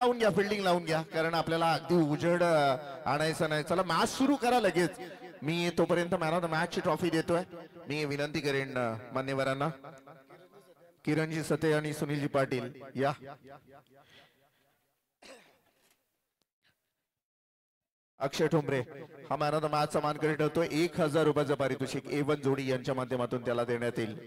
लावून घ्या, फिल्डिंग लावून घ्या, कारण आपल्याला अगदी उजेड आणायचं नाही. चला मॅच सुरू करा लगेच. मी तोपर्यंत मॅन ऑफ द मॅच ची ट्रॉफी देतोय. मी विनंती करेन मान्यवरांना, किरणजी सते आणि सुनीलजी पाटील या. अक्षय ठोंबरे हा मॅन ऑफ द मॅच चा मानकरी ठरतोय. 1000 रुपयाचं पारितोषिक A1 जोडी यांच्या माध्यमातून त्याला देण्यात येईल.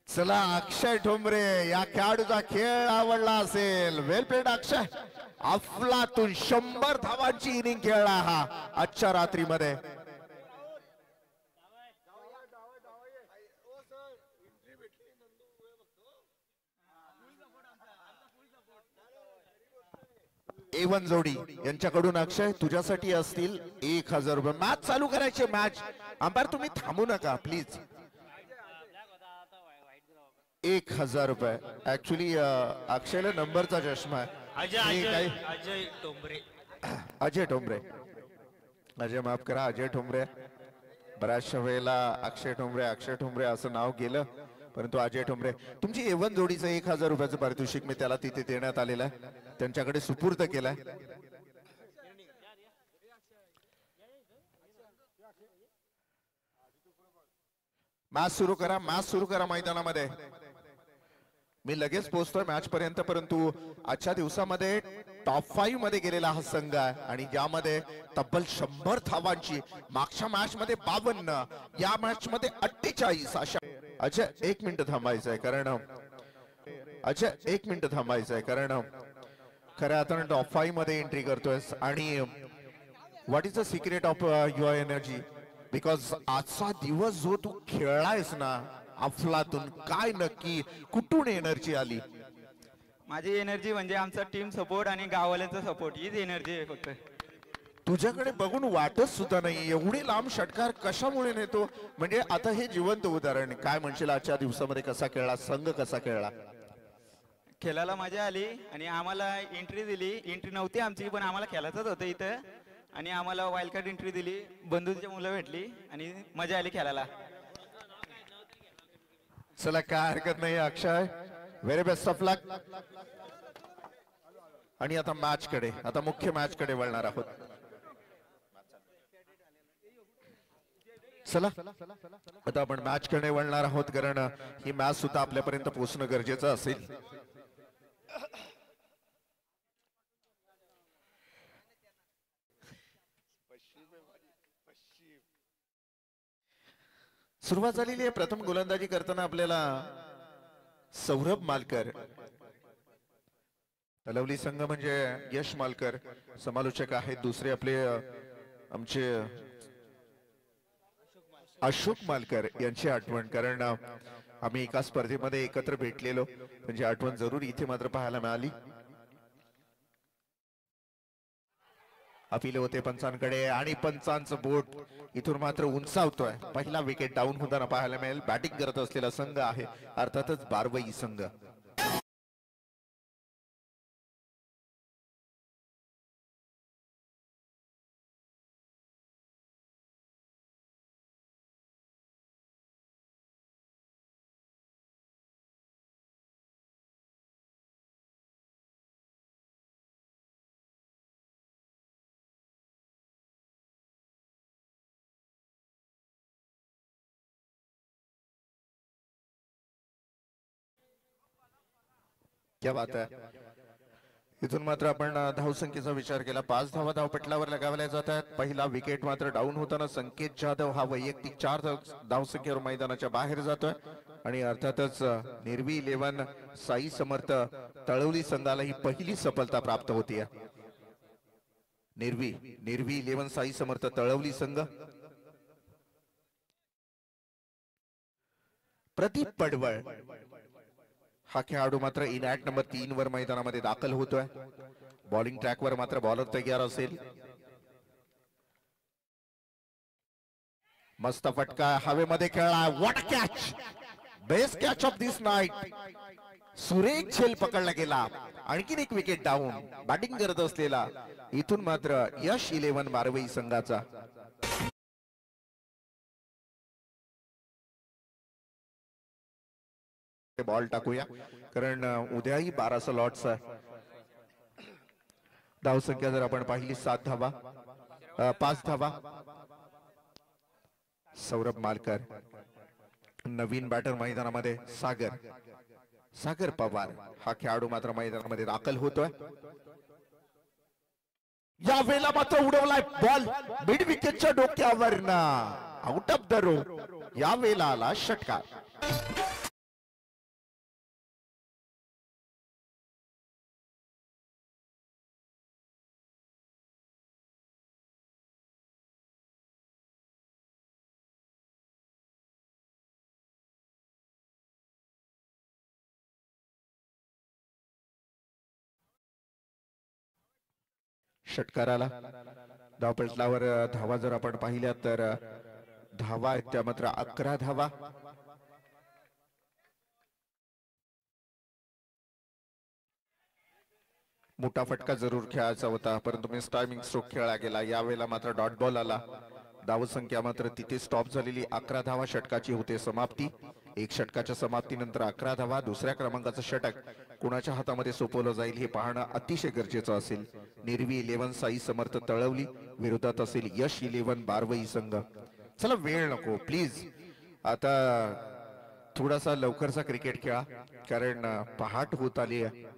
चला अक्षय ठोंबरे, या खेळाडूचा खेळ आवडला असेल. वेल प्लेड अक्षय. अफलातून 100 धावांची इनिंग खेळला हा आजच्या रात्रीमध्ये. A1 जोडी यांच्याकडून अक्षय तुझ्यासाठी असतील 1000 रुपये. मॅच चालू करायचे. मॅच अंपायर तुम्ही थांबू नका प्लीज. 1000 रुपये. ऍक्च्युली अक्षयला नंबरचा चष्मा आहे. अजय ठोंबरे. अजय ठोंबरे. अजय माफ करा, अजय ठोंबरे. बऱ्याचशा वेळेला अक्षय ठोंबरे असं नाव गेलं, परंतु अजय ठोंबरे. तुमची A1 जोडीचं 1000 रुपयाचं पारितोषिक मी त्याला तिथे देण्यात आलेलं आहे, त्यांच्याकडे सुपूर्द केलाय. मॅच सुरू करा, मॅच सुरू करा मैदानामध्ये. मी लगेच पोहोचतोय मॅच पर्यंत, परंतु आजच्या दिवसामध्ये टॉप 5 मध्ये गेलेला हा संघ आहे आणि ज्यामध्ये तब्बल 100 धावांची, मागच्या मॅच मध्ये 52, या मॅच मध्ये 48 अशा. अच्छा 1 मिनिट थांबायचं आहे, कारण अच्छा 1 मिनिट थांबायचं आहे, कारण खरं आता टॉप 5 मध्ये एंट्री करतोय. आणि what is the secret of your energy, because आजचा दिवस जो तू खेळलायस ना अफलातून, काय नक्की कुठून एनर्जी आली? माझी एनर्जी म्हणजे आमचा टीम सपोर्ट आणि गाववाल्यांचा सपोर्ट, हीच एनर्जी आहे फक्त. तुझ्याकडे बघून वाटत सुद्धा नाही एवढी लांब षटकार कशामुळे नेतो. म्हणजे आता हे जिवंत उदाहरण. काय म्हणशील आजच्या दिवसामध्ये कसा खेळला संघ, कसा खेळला? खेळायला मजा आली आणि आम्हाला एंट्री दिली. एंट्री नव्हती आमची, पण आम्हाला खेळायचंच होतं इथं आणि आम्हाला वाईल्ड कार्ड एंट्री दिली. बंधूची मुलं भेटली आणि मजा आली खेळायला. चला काय हरकत नाही अक्षय, व्हेरी बेस्ट ऑफ लक. आणि आता मॅच कडे, आता मुख्य मॅच कडे वळणार आहोत. चला आता आपण मॅच कडे वळणार आहोत, कारण ही मॅच सुद्धा आपल्यापर्यंत पोहोचणं गरजेचं असेल. सुरुवात झालेली आहे. प्रथम गोलंदाजी करताना आपल्याला सौरभ मालकर, तलवली संघ म्हणजे यश मालकर समालोचक आहेत. दुसरे आपले आमचे अशोक मालकर यांची आठवण, कारण आम्ही एका स्पर्धेमध्ये एकत्र भेटलेलो, म्हणजे आठवण जरूर इथे मात्र पाहायला मिळाली. अपील होते पंचांकडे आणि पंचांचं बोट इथून मात्र उंचावतोय. पहिला विकेट डाऊन होताना पाहायला मिळेल. बॅटिंग करत असलेला संघ आहे अर्थातच बारवई संघ. क्या बात आहे. इथून मात्र आपण धावसंख्येचा विचार केला. 5 धावा धावपटलावर लगावल्या जात आहेत. पहिला विकेट मात्र डाऊन होताना संकेत जाधव हा वैयक्तिक 4 धावसंख्येवर मैदानाच्या बाहेर जातोय. आणि अर्थातच निर्वी 11 साई समर्थ तळवली संघाला ही पहिली सफलता प्राप्त होतीये. निर्वी 11 साई समर्थ तळवली संघ प्रदीप पडवळ हा खेळाडू मात्र इनॅट नंबर 3 वर मैदानामध्ये दाखल होतोय. बॉलिंग ट्रॅकवर मात्र बॉलर तयार असेल. मस्त फटका हवेमध्ये खेळला. What a catch, best catch of this night. सुरेख झेल पकडला गेला. आणखीन एक विकेट डाऊन. बॅटिंग करत असलेला इथून मात्र यश 11 बारवई संघाचा. बॉल टाकूया कारण उद्याही 12 स्लॉट्स आहे. धावसंख्या जर आपण पाहिली 7 धावा, 5 धावा. सौरभ मालकर, नवीन बॅटर मैदानामध्ये सागर पवार हा खेळाडू मात्र मैदानामध्ये दाखल होतोय. या वेळेला मात्र उडवलाय बॉल मिड विकेटच्या डोक्यावर ना, आउट ऑफ द रो. या वेळेला आला षटकार. षटकाराला धावपटलावर धावा जर आपण पाहिल्या तर धावा आहेत त्या मात्र 11 धावा. मोठा फटका जरूर खेळायचा होता परंतु मिस टायमिंग स्ट्रोक खेळला गेला. यावेळेला मात्र डॉट बॉल आला. धावसंख्या मात्र तिथे स्टॉप झालेली. 11 धावा. षटकाची होते समाप्ती. एक षटकाच्या समाप्तीनंतर 11 धावा. दुसऱ्या क्रमांकाचं षटक कुणाच्या हातामध्ये सोपवलं जाईल हे पाहणं अतिशय गरजेचं असेल. निर्वी 11 साई समर्थ तळवली विरोधात असेल यश 11 बारवई संघ. चला वेळ नको प्लीज, आता थोडासा लवकरचा क्रिकेट खेळा कारण पहाट होत आली आहे.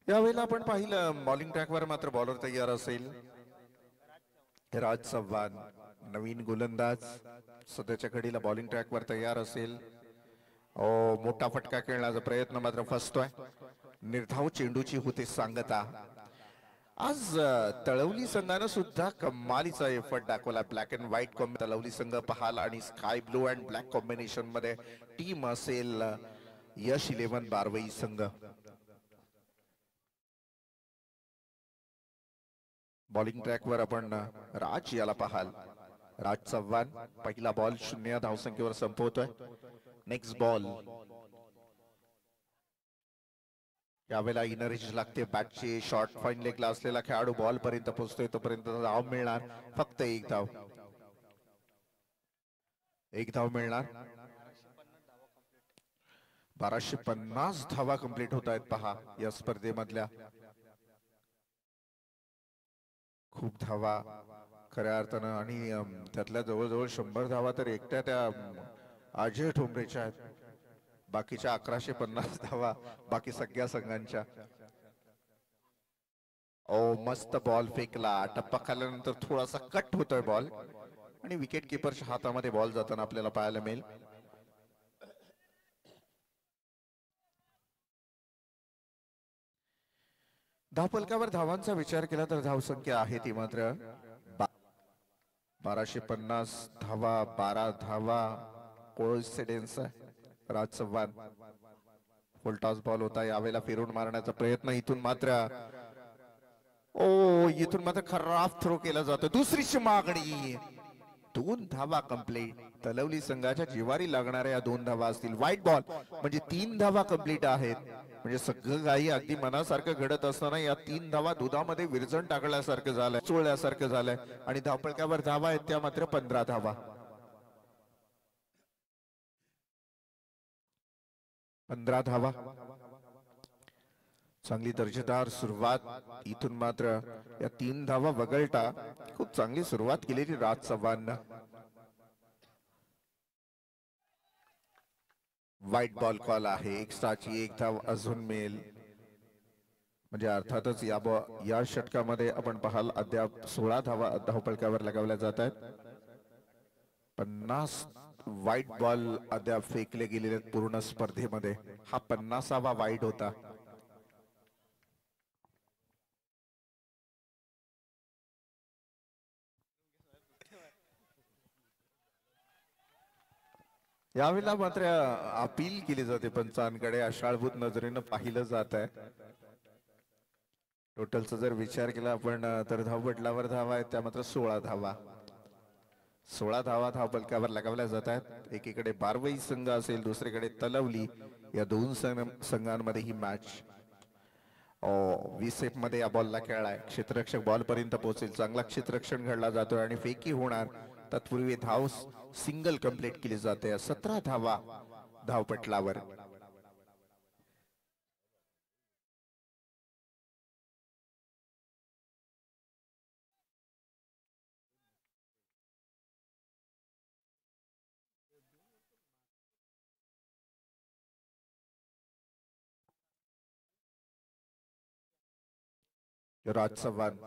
यावेळेला आपण पाहिलं बॉलिंग ट्रॅकवर मात्र बॉलर तयार असेल राज चव्हाण, नवीन गोलंदाज सध्याच्या घडीला बॉलिंग ट्रॅकवर तयार असेल. मोठा फटका खेळण्याचा प्रयत्न मात्र फसतोय. निर्धाव चेंडूची होते सांगता. आज तळवली संघानं सुद्धा कमालीचा एफर्ट दाखवला. ब्लॅक अँड व्हाईट तळवली संघ पहाल आणि sky blue and black combination मध्ये टीम असेल यश 11 बारवई संघ. बॉलिंग ट्रॅकवर आपण राज याला पाहाल. राज चव्हाण पहिला बॉल 0 धावसंख्येवर संपवतोय. Next ball. यावेळेला इनर एज लागते बॅटची. शॉर्ट फाईन लेगला असलेला खेळाडू बॉल पर्यंत पोहोचतोय तोपर्यंत धाव मिळणार फक्त एक धाव. एक धाव मिळणार. 1250 धावा कंप्लीट होत आहेत पहा या स्पर्धेमधल्या. खूप धावा खऱ्या अर्थानं आणि त्यातल्या जवळजवळ 100 धावा तर एकट्या त्या अजय ठोंबरेच्या आहेत. बाकीच्या 1150 धावा बाकी सगळ्या संघांच्या. मस्त बॉल फेकला. टप्पा खाल्ल्यानंतर थोडासा कट होतोय बॉल आणि विकेट किपरच्या हातामध्ये बॉल जाताना आपल्याला पाहायला मिळेल. धावफलकावर धावांचा विचार केला तर धावसंख्या आहे ती मात्र 1250 धावा. 12 धावा कोइन्सिडेंस. राज चव्हाण फुल टॉस बॉल होता. यावेळेला फिरून मारण्याचा प्रयत्न. इथून मात्र इथून मात्र खराब थ्रो केला जातो. दुसरीची मागणी. 2 धावा कंप्लीट. तलवली संघाच्या जिवारी लागणाऱ्या या 2 धावा असतील. व्हाईट बॉल म्हणजे 3 धावा कंप्लीट आहेत. म्हणजे सगळं काही अगदी मनासारखं घडत असताना या 3 धावा दुधामध्ये विरजण टाकल्यासारखं झालंय, चोळल्यासारखं झालंय आणि धावपळक्यावर धावा आहेत त्या मात्र 15 धावा. 15 धावा. चांगली दर्जेदार सुरुवात. इथून मात्र या 3 धावा वगळता खूप चांगली सुरुवात केलेली राज चव्हाण. व्हाईट बॉल कॉल आहे. एक्स्ट्राची एक धाव अजून मिळेल. म्हणजे अर्थातच या षटकामध्ये आपण पाहाल अद्याप 16 धावा धावपळक्यावर लगावल्या जात आहेत. 50 व्हाईट बॉल अद्याप फेकले गेलेले आहेत पूर्ण स्पर्धेमध्ये. हा 50वा वाईट होता. यावेळेला मात्र अपील केली जाते पंचांकडे. अशाळभूत नजरेनं पाहिलं जात आहे. टोटलचा जर विचार केला आपण तर धावपटलावर धावा आहेत त्या मात्र 16 धावा. 16 धावा धावपलकावर लगावल्या जात आहेत. एकीकडे बारवई संघ असेल, दुसरीकडे तलवली. या दोन संघांमध्ये ही मॅच 20 मध्ये या बॉलला खेळलाय. क्षेत्ररक्षक बॉल पर्यंत पोहोचेल. चांगला क्षेत्ररक्षण घडला जातोय आणि फेकी होणार. तत्पूर्वी धाव सिंगल कंप्लीट केली जाते. 17 धावा धावपटलावर. राज चव्हाण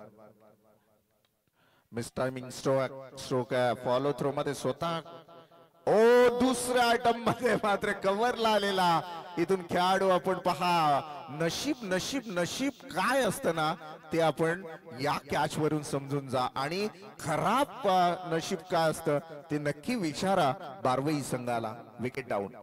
मिस टायमिंग स्ट्रोक आहे. फॉलो थ्रो मध्ये स्वतः दुसऱ्या आयटम मध्ये मात्र कव्हरला आलेला इथून खेळाडू. आपण पहा नशीब नशीब नशीब काय असतं ना ते आपण या कॅच वरून समजून जा आणि खराब नशीब काय असतं ते नक्की विचारा बारवई संघाला. Wicket down.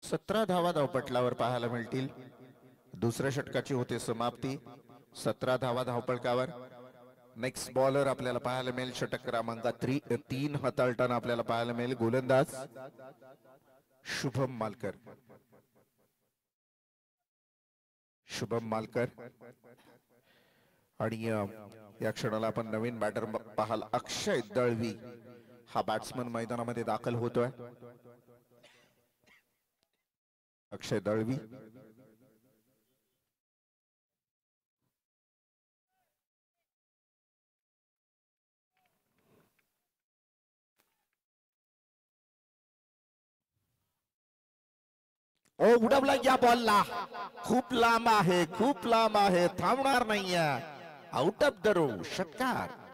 सतरा धावा धावपटलावर पाहायला मिळतील. दुसऱ्या षटकाची होते समाप्ती. 17 धावा धावपळकावर. नेक्स्ट बॉलर आपल्याला पाहायला मिळेल षटक क्रमांक 3 हाताळताना आपल्याला पाहायला मिळेल गोलंदाज शुभम मालकर. शुभम मालकर आणि या क्षणाला आपण नवीन बॅटर पाहाल अक्षय दळवी हा बॅट्समन मैदानामध्ये दाखल होतोय. अक्षय दळवी उडवला या बॉलला. खूप लांब आहे, खूप लांब आहे, थांबणार नाहीये. Out of the row. षटकार.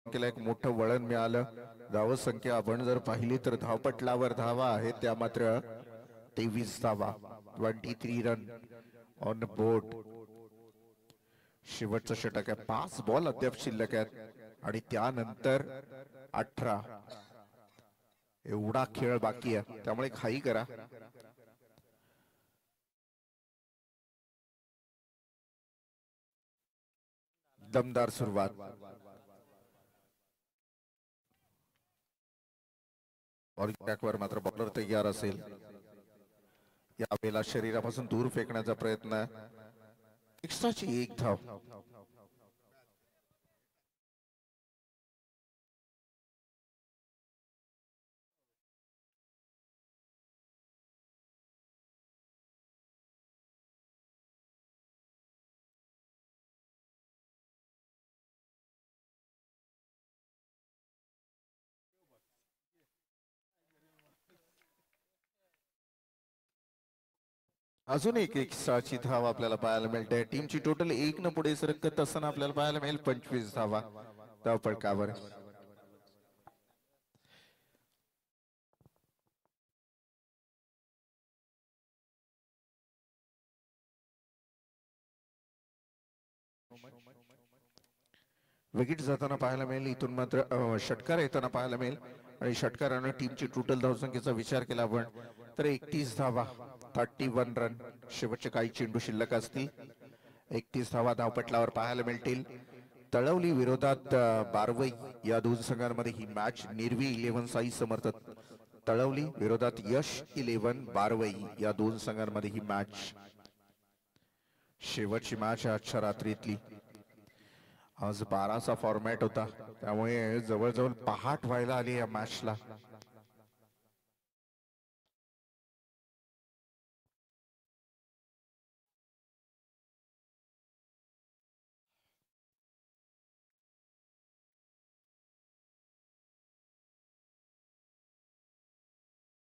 एक मोठं वळण मिळालं. धाव संख्या आपण जर पाहिली तर धावपटलावर धावा आहेत त्या मात्र 23 धावा. 23 रन ऑन बोर्ड. शेवटचं षटक आहे. 5 बॉल अद्याप शिल्लक आहेत आणि त्यानंतर 18. एवढा खेळ बाकी आहे त्यामुळे घाई करा. दमदार सुरुवात. वर मात्र बॉलर तयार असेल. यावेळेला शरीरापासून दूर फेकण्याचा प्रयत्न. एक्स्ट्राची एक धाव. अजून एक एक्स्ट्राची धाव आपल्याला पाहायला मिळते. टीमची टोटल एक न पुढे सरकत असताना आपल्याला पाहायला मिळेल 25 धावा धावपळकावर. विकेट जाताना पाहायला मिळेल. इथून मात्र षटकार येताना पाहायला मिळेल आणि षटकारानं टीमची टोटल धावसंख्येचा विचार केला आपण तर 31 धावा 31 रन. शेवटचे काही चेंडू शिल्लक असतील. 31 धावा धावपटलावर पाहायला मिळतील. तळवली विरोधात बारवई या दोन संघांमध्ये ही मॅच. निर्वी 11 साई समर्थ तळवली विरोधात यश 11 बारवई या दोन संघांमध्ये ही मॅच. शेवटची मॅच आजच्या रात्रीतली. आज 12चा फॉर्मॅट होता त्यामुळे जवळजवळ पहाट व्हायला आली या मॅचला.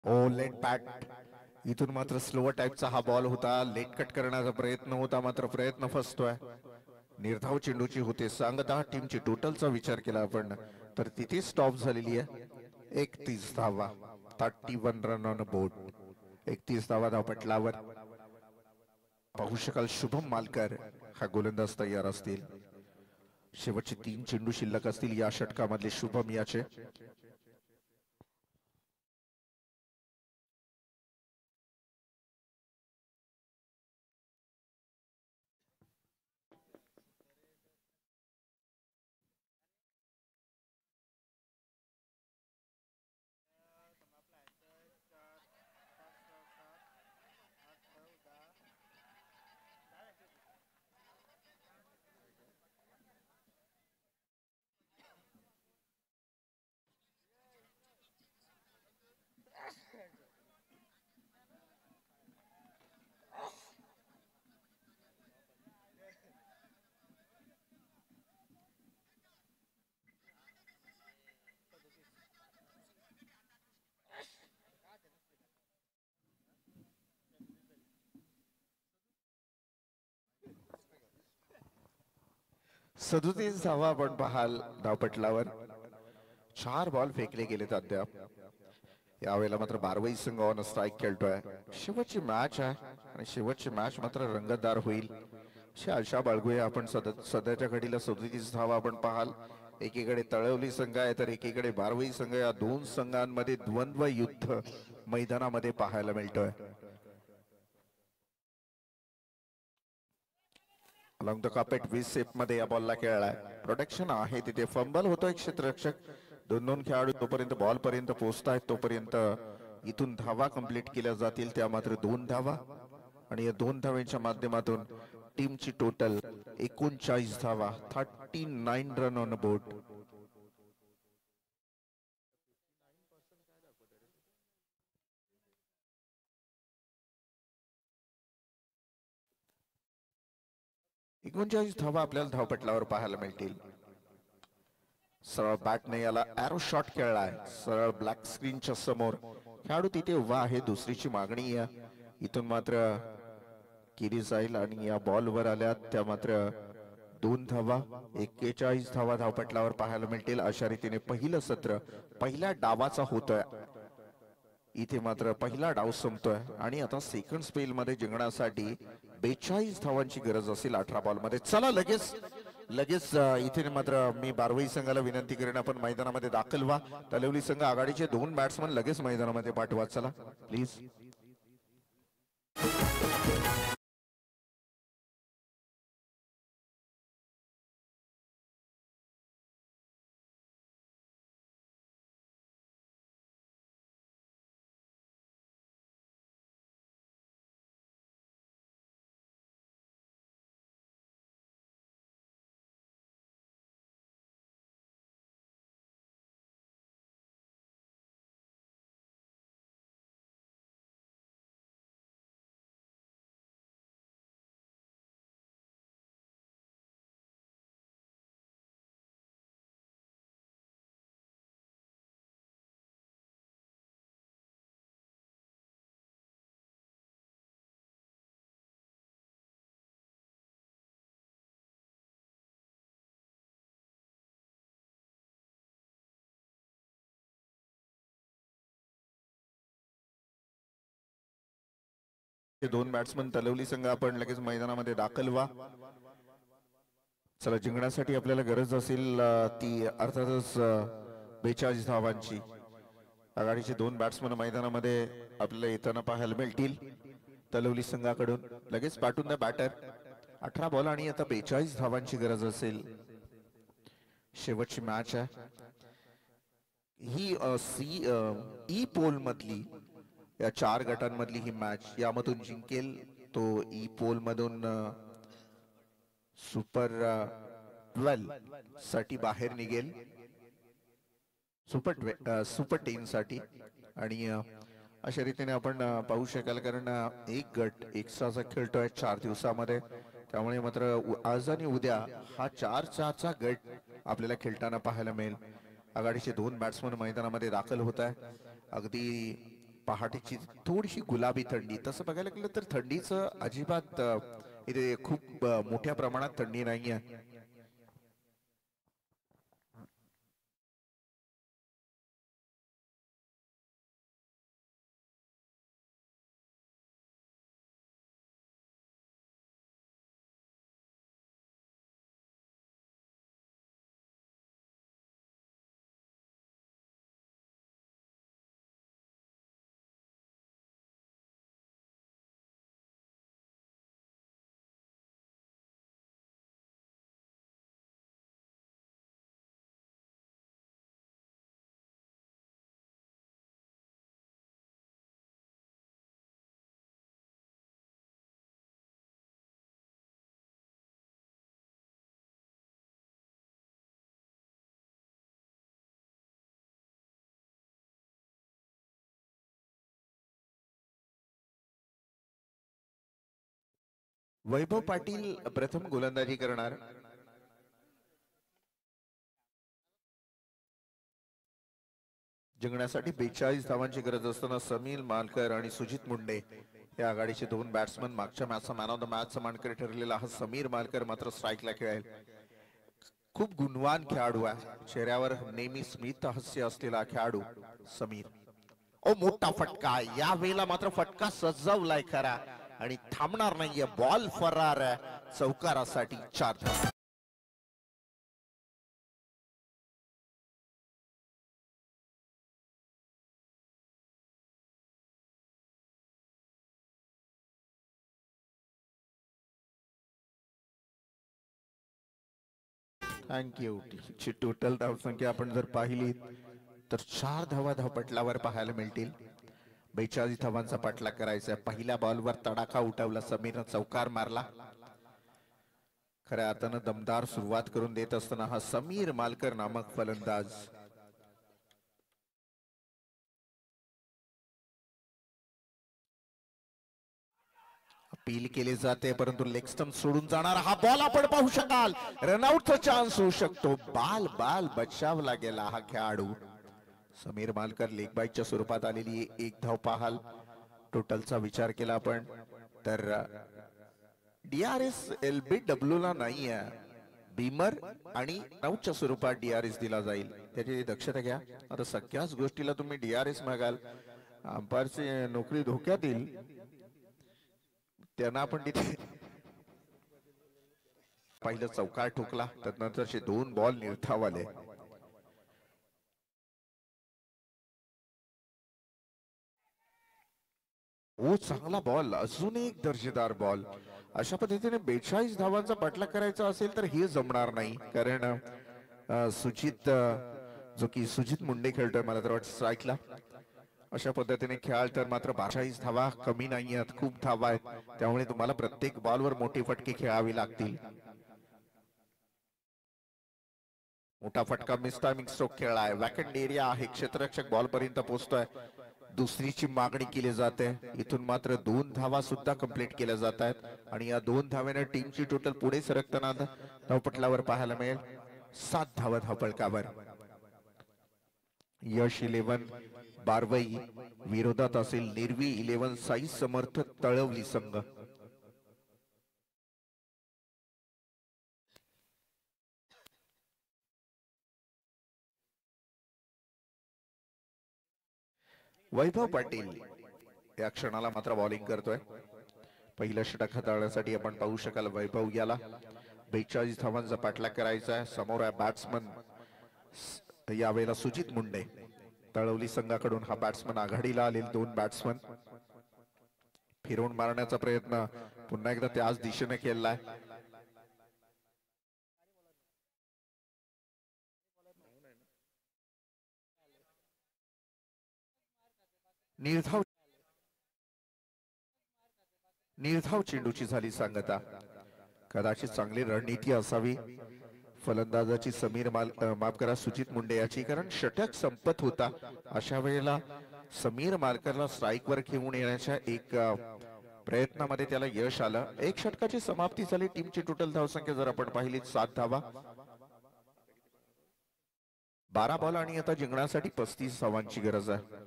ओ लेट बॅट. इथून मात्र स्लोअर टाईपचा हा बॉल होता. लेट कट करण्याचा प्रयत्न होता मात्र प्रयत्न फसतोय. निर्धाव चेंडूची होते सांगता. टीमची टोटलचा विचार केला आपण तर तिथे स्टॉप झालेली आहे. 31 धावा 31 रन ऑन बोर्ड. 31 धावा धावपटलावर. पाहू शकाल शुभम मालकर हा गोलंदाज तयार असतील. शेवटचे 3 चेंडू शिल्लक असतील या षटकामधले शुभम याचे. सदोतीस धावा आपण पाहाल धावपटलावर. 4 बॉल फेकले गेलेत अद्याप. यावेळेला मात्र बारवई संघ ऑन स्ट्राईक खेळतोय. शेवटची मॅच आहे आणि शेवटची मॅच मात्र रंगतदार होईल अशी आशा बाळगूया आपण. सध्याच्या घडीला 37 धावा आपण पाहाल. एकीकडे तळवली संघ आहे तर एकीकडे बारवई संघ. या दोन संघांमध्ये द्वंद्व युद्ध मैदानामध्ये पाहायला मिळतोय. अलॉंग द कार्पेट 20 सेप मध्ये या बॉलला खेळलाय. प्रोटेक्शन आहे तिथे. फंबल होतोय क्षेत्ररक्षक. दोन खेळाडू तोपर्यंत बॉल पर्यंत पोहोचतायत तोपर्यंत इथून धावा कंप्लीट केल्या जातील. त्या मात्र 2 धावा आणि या 2 धावांच्या माध्यमातून टीमची टोटल 39 धावा 39 रन ऑन बोर्ड. एकोणचाळीस धावा आपल्याला धावपटलावर पाहायला मिळतील. सरळ बॅटने याला एरो शॉट खेळलाय. सरळ ब्लॅक स्क्रीनच्या समोर खेळाडू तिथे उभा आहे. दुसरीची मागणी आहे. इथून मात्र केली जाईल आणि या बॉलवर आल्या त्या मात्र 2 धावा. 41 धावा धावपटलावर पाहायला मिळतील. अशा रीतीने पहिलं सत्र पहिल्या डावाचा होतोय. इथे मात्र पहिला डाव संपतोय आणि आता सेकंड स्पेल मध्ये जिंकण्यासाठी 42 धावांची गरज असेल 18 बॉल मध्ये. चला लगेच इथे मात्र मी बारवई संघाला विनंती करेन आपण मैदानामध्ये दाखल व्हा. तळवली संघ आघाडीचे 2 बॅट्समन लगेच मैदानामध्ये पाठवा. चला प्लीज. हे दोन बॅट्समन तलवली संघ आपण लगेच मैदानामध्ये दाखल व्हा. चला, जिंकण्यासाठी आपल्याला गरज असेल ती अर्थातच 42 धावांची. आघाडीचे दोन बॅट्समन मैदानामध्ये आपल्याला येताना पाहायला मिळतील तलवली संघाकडून. लगेच पाठवून द्या बॅटर. 18 बॉल आणि आता 42 धावांची गरज असेल. शेवटची मॅच आहे ही. ई पोल मधली या 4 गटांमधली ही मॅच. यामधून जिंकेल तो ई पोल मधून सुपर 12 साठी बाहेर निघेल, सुपर 10 साठी. आणि अशा रीतीने आपण पाहू शकाल, कारण एक गट एकसाचा खेळतोय 4 दिवसामध्ये. त्यामुळे मात्र आज आणि उद्या हा 4-4चा गट आपल्याला खेळताना पाहायला मिळेल. आघाडीचे दोन बॅट्समन मैदानामध्ये दाखल होत आहे. अगदी पहाटेची थोडीशी गुलाबी थंडी. तसं बघायला गेलं तर थंडीचं अजिबात इथे खूप मोठ्या प्रमाणात थंडी नाही आहे. वैभव पाटील प्रथम गोलंदाजी करणार. जिंकण्यासाठी 42 धावांची गरज असताना समीर मालकर आणि सुजित मुंडे या आघाडीचे दोन बॅट्समन. मागच्या मॅचचा मॅन ऑफ द मॅचचा मानकरी ठरलेला हा समीर मालकर मात्र स्ट्राईकला खेळेल. खूप गुणवान खेळाडू आहे. चेहऱ्यावर नेहमी स्मित हास्य असलेला खेळाडू समीर. ओ मोठा फटका. या वेळेला मात्र फटका सजवलाय खरा आणि थांबणार नाहीये. बॉल फरार चौकारासाठी 4 धावा. थँक्यू. ची टोटल धावसंख्या आपण जर पाहिली तर 4 धावा धावपटलावर पाहायला मिळतील. 42 धावांचा पाठलाग करायचा. पहिल्या बॉलवर तडाखा उठवला समीरनं, चौकार मारला. खऱ्या अर्थानं दमदार सुरुवात करून देत असताना हा समीर मालकर नामक फलंदाज. अपील केले जाते परंतु लेग स्टंप सोडून जाणार हा बॉल आपण पाहू शकाल. रनआउटचा चान्स होऊ शकतो. बाल बचावला गेला हा खेळाडू. समीर मालकर लेग बाईटच्या स्वरूपात आलेली एक धाव पाहाल. टोटलचा विचार केला आपण तर DRS LBW ला नाही आहे. बीमर आणि रनआउटच्या स्वरूपात DRS दिला जाईल, त्याची दक्षता घ्या. आता सगळ्याच गोष्टीला तुम्ही DRS मागाल, अंपायरची नोकरी धोक्यात येईल. त्यांना आपण तिथे पहिलं चौकार ठोकला, त्यानंतरचे 2 बॉल निर्धाव आले. ओ चांगला बॉल, अजून एक दर्जेदार बॉल. अशा पद्धतीने 42 धावांचा पाठलाग करायचा असेल तर हे जमणार नाही, कारण सुजित जो की सुजित मुंडे खेळतोय मला तर वाटतं स्ट्राईकला. अशा पद्धतीने खेळाल तर मात्र 42 धावा कमी नाही आहेत, खूप धावा आहेत. त्यामुळे तुम्हाला प्रत्येक बॉलवर मोठे फटके खेळावे लागतील. मोठा फटका मिस टायमिंग स्ट्रोक खेळलाय. वॅकंट एरिया आहे, क्षेत्ररक्षक बॉल पर्यंत पोहोचतोय. दुसरीची मागणी केली जाते. इथून मात्र 2 धावा सुद्धा कंप्लीट केल्या जात आहेत आणि या 2 धाव्याने टीमची टोटल पुढे सरकताना धावपटलावर पाहायला मिळेल. 7 धावा धावपळकावर. यश 11 बारवई विरोधात असेल निर्वी 11 साई समर्थ तळवली संघ. वैभव पाटील या क्षणाला मात्र बॉलिंग करतोय. पहिलं षटक हाताळण्यासाठी आपण पाहू शकाल वैभव याला 42 धावांचा पाठलाग करायचा आहे. समोर आहे बॅट्समन यावेळेला सुजित मुंडे. तळवली संघाकडून हा बॅट्समन आघाडीला आलेले 2 बॅट्समन फिरवून मारण्याचा प्रयत्न पुन्हा एकदा त्याच दिशेने केलाय. निर्धाव चेंडूची झाली सांगता. कदाचित चांगली रणनीती असावी फलंदाजाची माफ करा सुजित मुंडे याची, कारण षटक संपत होता. अशा वेळेला समीर मालकरला स्ट्राईक वर घेऊन येण्याच्या एक प्रयत्नामध्ये त्याला यश आलं. 1 षटकाची समाप्ती झाली. टीमची टोटल धावसंख्या जर आपण पाहिली 7 धावा, 12 बॉल आणि आता जिंकण्यासाठी 35 धावांची गरज आहे.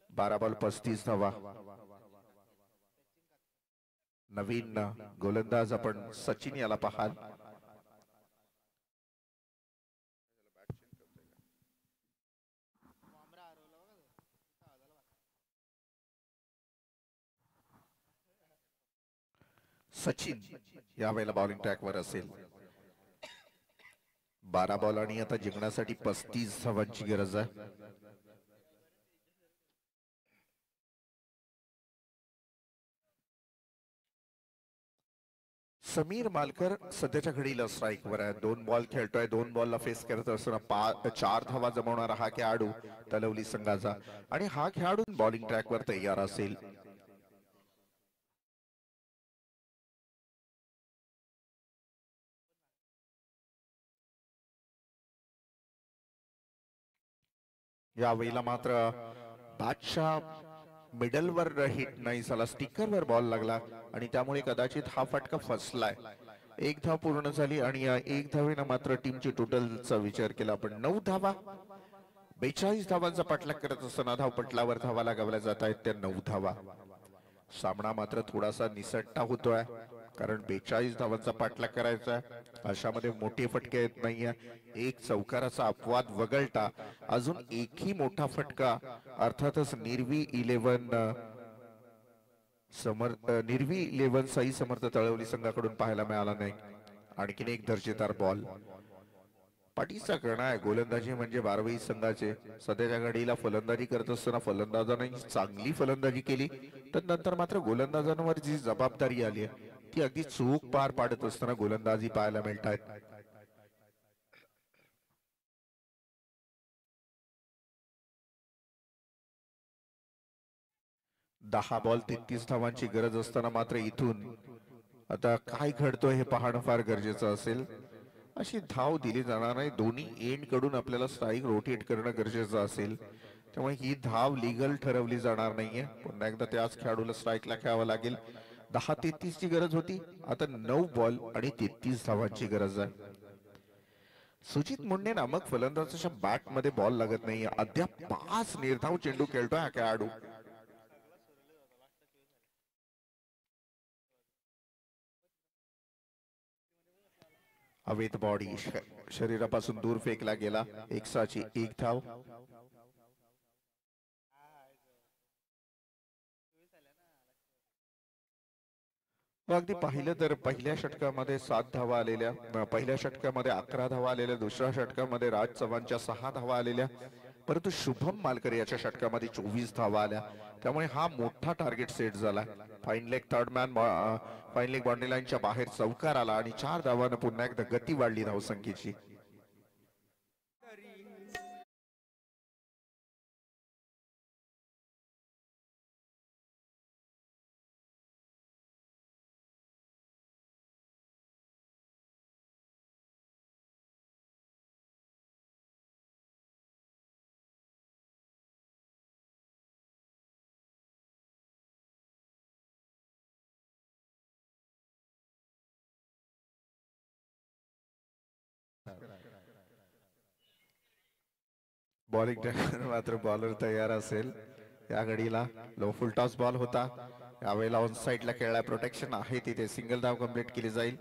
12 बॉल 35 धावा. नवीन गोलंदाज आपण सचिन याला पाहाल. सचिन यावेळेला बॉलिंग ट्रॅकवर असेल. 12 बॉल आणि आता जिंकण्यासाठी 35 धावांची गरज आहे. समीर मालकर सध्याच्या घडीला स्ट्राईक वर आहे. 2 बॉल खेळतोय. 2 बॉलला फेस करत असताना 4 धावा जमवणारा हा खेळाडू तलवली संघाचा, आणि हा खेळाडू बॉलिंग ट्रॅकवर तयार असेल. यावेळेला मात्र बादशाह मिडलवर हिट नाही झाला, स्टिकरवर बॉल लागला आणि त्यामुळे कदाचित हा फटका फसलाय. 1 धाव पूर्ण झाली आणि या 1 धावेनं मात्र टीमची टोटलचा विचार केला आपण 9 धावा. 42 धावांचा पाठलाग करत असताना धावपटलावर धावा लगावल्या जात आहेत त्या 9 धावा. सामना मात्र थोडासा निसटता होतोय, कारण 42 धावांचा पाठलाग करायचा आहे. अशामध्ये मोठे फटके येत नाहीये. 1 चौकाराचा अपवाद वगळता अजून एकही मोठा फटका अर्थातच निर्वी 11 साई समर्थ तळवली संघाकडून पाहायला मिळाला नाही. आणखीन एक दर्जेदार बॉल. पाठीचा कणा आहे. गोलंदाजी म्हणजे बारवई संघाचे सध्याच्या घडीला फलंदाजी करत असताना फलंदाजांनी चांगली फलंदाजी केली, तर नंतर मात्र गोलंदाजांवर जी जबाबदारी आली आहे ती अगदी चूक पार पाडत असताना गोलंदाजी पाहायला मिळत आहेत. दहा बॉल 33 धावांची गरज असताना मात्र इथून आता काय घडतोय हे पाहणं फार गरजेचं असेल. अशी धाव दिली जाणार नाही. दोन्ही एंड कडून आपल्याला स्ट्राईक रोटेट करणं गरजेचं असेल. त्यामुळे ही धाव लीगल ठरवली जाणार नाहीये. पुन्हा एकदा त्याच खेळाडूला स्ट्राईकला खेळावं लागेल. 10-33 ची गरज होती, आता 9 बॉल आणि 33 धावांची गरज आहे. सुजित मुंडे नामक फलंदाजाच्या बॅट मध्ये बॉल लागत नाहीये. अद्याप 5 निर्धाव चेंडू खेळतोय हा खेळाडू. अवैध बॉडी शरीरापासून दूर फेकला गेला. 1 धाव. अगदी पाहिलं तर पहिल्या षटकामध्ये 7 धावा आलेल्या, पहिल्या षटकामध्ये 11 धावा आलेल्या, दुसऱ्या षटकामध्ये राज चव्हाणच्या 6 धावा आलेल्या, परंतु शुभम मालकर याच्या षटकामध्ये 24 धावा आल्या. त्यामुळे हा मोठा टार्गेट सेट झाला. Fine leg third man fine leg boundary लाईनच्या बाहेर चौकार आला आणि 4 धावांना पुन्हा एकदा गती वाढली धावसंख्येची. बॉलिंग मात्र बॉलर तयार असेल. या घडीला लो फुल टॉस बॉल होता. यावेळेला ऑन साइडला खेळला. प्रोटेक्शन आहे तिथे. सिंगल धाव कंप्लीट केली जाईल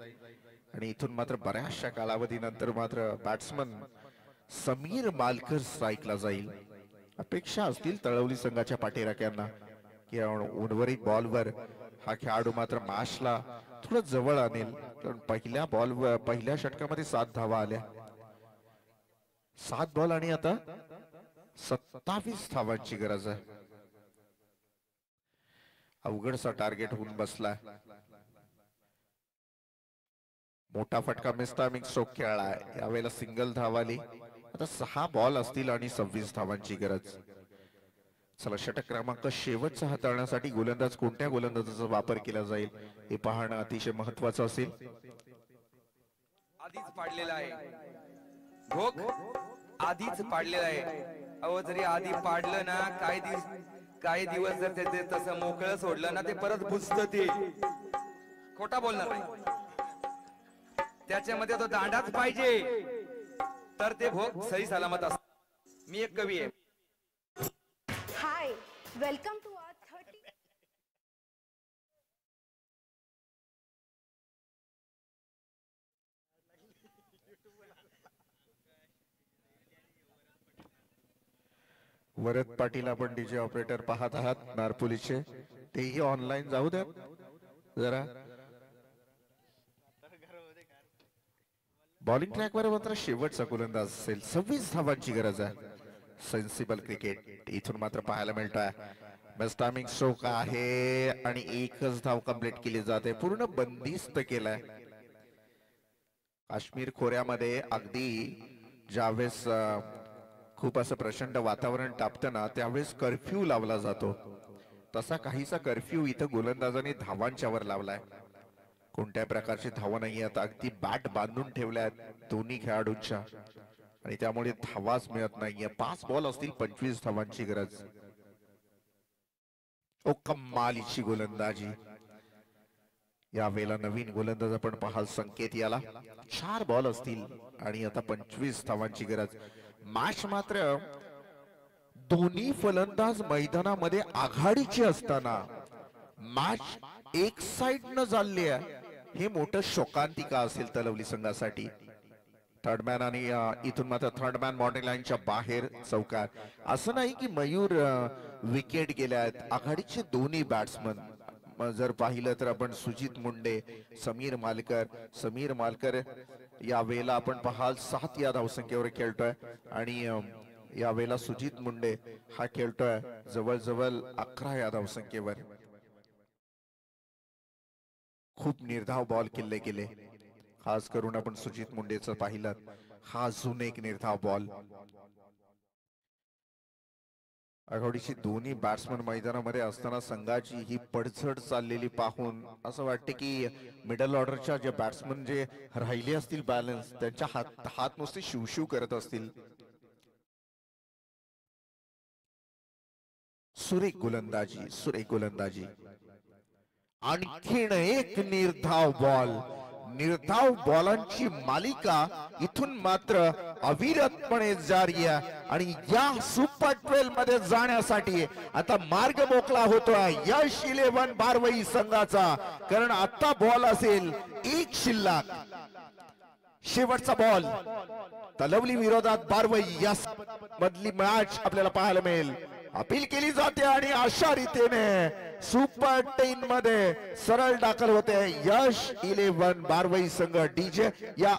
आणि इथून मात्र बऱ्याचशा कालावधीनंतर मात्र बॅट्समन समीर मालकर स्ट्राईकला जाईल. अपेक्षा असतील तळवली संघाच्या पाठीराख्यांना की उर्वरित बॉलवर हा खेळाडू मात्र मॅचला थोडं जवळ आणेल, कारण पहिल्या षटकामध्ये 7 धावा आल्या. 7 बॉल आणि आता 27 धावांची गरज आहे. अवघडसा टार्गेट होऊन बसलाय. मोठा फटका मिस टायमिंग स्ट्रोक खेळलाय. यावेळेला सिंगल धावाली. आता 6 बॉल असतील आणि 26 धावांची गरज. चला, षटक क्रमांक शेवटचा हाताळण्यासाठी गोलंदाज कोणत्या गोलंदाजाचा वापर केला जाईल हे पाहणं अतिशय महत्वाचं असेल. आधीच पाडलेला आहे भोग, आधीच पाडलेला आहे. अहो जरी आधी पाडलं ना, काही दिवस जर त्याचे तसं मोकळं सोडलं ना, ते परत बुजतं. ते खोटा बोलणार नाही. त्याच्यामध्ये तो दांडाच पाहिजे, तर ते भोग सही सलामत असत. मी एक कवी आहे. Hi, welcome to our 30. Varad Patil आपण डीजे ऑपरेटर पाहत आहात नारपोलीचे, तेही ऑनलाईन जाऊ द्या जरा. बॉलिंग ट्रॅकवर मात्र शेवटचा गोलंदाज असेल. 26 धावांची गरज आहे. सेन्सिबल क्रिकेट इथून मात्र पाहायला मिळतोय. बेस्ट टायमिंग स्ट्रोक आहे आणि एकच धाव कंप्लीट केली जाते. पूर्ण बंदिस्त केलाय. काश्मीर खोऱ्यामध्ये अगदी ज्यावेळेस खूप असं प्रचंड वातावरण तापतं ना, त्यावेळेस कर्फ्यू लावला जातो. तसा काहीसा कर्फ्यू इथं गोलंदाजाने धावांच्यावर लावलाय. कोणत्या प्रकारची धावा नाही. आता अगदी बॅट बांधून ठेवल्यात दोन्ही खेळाडूंच्या, आणि त्यामुळे धावाच मिळत नाहीये. 5 बॉल असतील, 25 धावांची गरज. ओ कमालीची गोलंदाजी. यावेळेला नवीन गोलंदाज आपण पाहाल संकेत याला. 4 बॉल असतील आणि आता 25 धावांची गरज. मॅच मात्र दोन्ही फलंदाज मैदानामध्ये आघाडीचे असताना मॅच एक साइड न चालली आहे. हे मोठं शोकांतिका असेल तलवली संघासाठी. थर्डमॅन आणि इथून मात्र थर्डमॅन बॉण्ड्री लाईनच्या बाहेर चौकार. असं नाही की मयूर विकेट गेल्या आहेत. आघाडीचे दोन्ही बॅट्समन जर पाहिलं तर आपण सुजित मुंडे, समीर मालकर यावेळेला आपण पाहाल 7 या धावसंख्येवर खेळतोय, आणि यावेळेला सुजित मुंडे हा खेळतोय जवळजवळ 11 या धावसंख्येवर. खूप निर्धाव बॉल केले गेले. खास करून आपण सुजित मुंडेचं पाहिलं, हा अजून एक निर्धाव बॉल. आघाडीची दोन्ही बॅट्समन मैदानामध्ये असताना संघाची ही पडझड चाललेली पाहून असं वाटते की मिडल ऑर्डरच्या जे बॅट्समन जे राहिले असतील बॅलन्स, त्यांच्या हात नुसते शिवशिव करत असतील. सुरेख गोलंदाजी. आणखीन एक निर्धाव बॉलांची मालिका इथून मात्र अविरतपणे जारी आहे. आणि या सुपर 12 मध्ये जाण्यासाठी आता मार्ग मोकळा होतोय यश 11 बारवई संघाचा. कारण आता बॉल असेल 1 शिल्लक. शेवटचा बॉल तलवली विरोधात बारवई या मधली मॅच आपल्याला पाहायला मिळेल. अपील केली जाते आणि अशा रीतीने सुपर 10 मध्ये सरळ दाखल होते यश 11 बारवई संघ. डीजे या